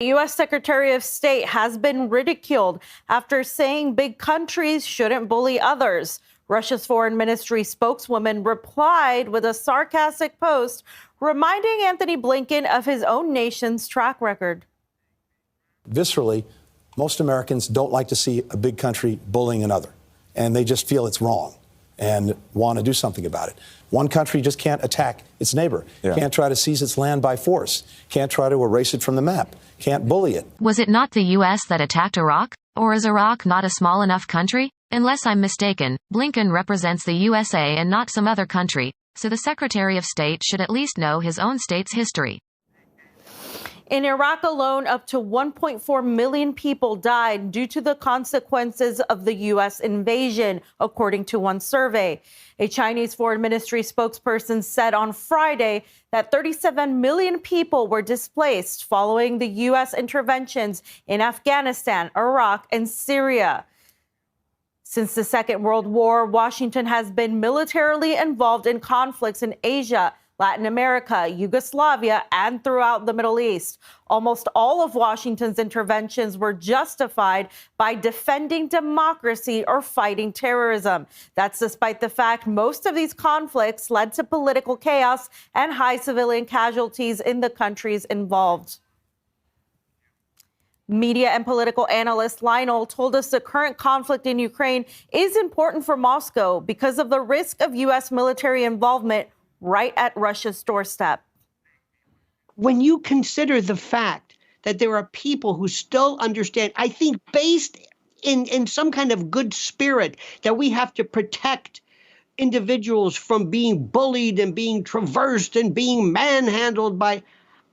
U.S. Secretary of State has been ridiculed after saying big countries shouldn't bully others. Russia's foreign ministry spokeswoman replied with a sarcastic post reminding Antony Blinken of his own nation's track record. Viscerally, most Americans don't like to see a big country bullying another, and they just feel it's wrong and want to do something about it. One country just can't attack its neighbor, can't try to seize its land by force, can't try to erase it from the map, can't bully it. Was it not the U.S. that attacked Iraq? Or is Iraq not a small enough country? Unless I'm mistaken, Blinken represents the USA and not some other country, so the Secretary of State should at least know his own state's history. In Iraq alone, up to 1.4 million people died due to the consequences of the U.S. invasion, according to one survey. A Chinese foreign ministry spokesperson said on Friday that 37 million people were displaced following the U.S. interventions in Afghanistan, Iraq, and Syria. Since the Second World War, Washington has been militarily involved in conflicts in Asia, Latin America, Yugoslavia, and throughout the Middle East. Almost all of Washington's interventions were justified by defending democracy or fighting terrorism. That's despite the fact most of these conflicts led to political chaos and high civilian casualties in the countries involved. Media and political analyst Lionel told us the current conflict in Ukraine is important for Moscow because of the risk of U.S. military involvement right at Russia's doorstep. When you consider the fact that there are people who still understand, I think based in some kind of good spirit, that we have to protect individuals from being bullied and being traversed and being manhandled by,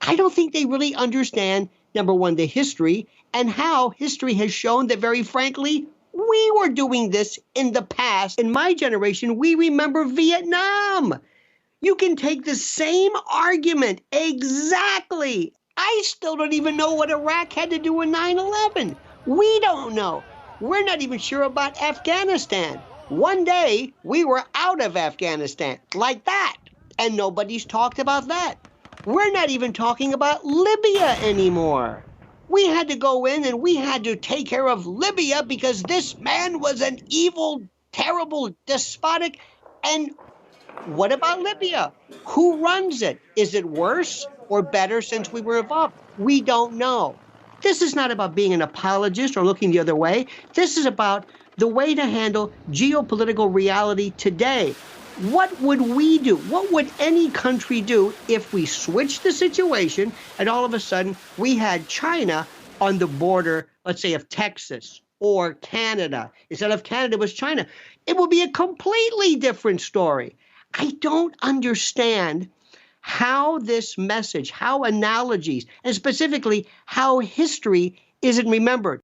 I don't think they really understand, number one, the history and how history has shown that, very frankly, we were doing this in the past. In my generation, we remember Vietnam. You can take the same argument exactly. I still don't even know what Iraq had to do with 9/11. We don't know. We're not even sure about Afghanistan. One day, we were out of Afghanistan like that, and nobody's talked about that. We're not even talking about Libya anymore. We had to go in and we had to take care of Libya because this man was an evil, terrible, despotic, and what about Libya? Who runs it? Is it worse or better since we were involved? We don't know. This is not about being an apologist or looking the other way. This is about the way to handle geopolitical reality today. What would we do? What would any country do if we switched the situation and all of a sudden we had China on the border, let's say, of Texas or Canada? Instead of Canada, it was China. It would be a completely different story. I don't understand how this message, how analogies, and specifically how history isn't remembered.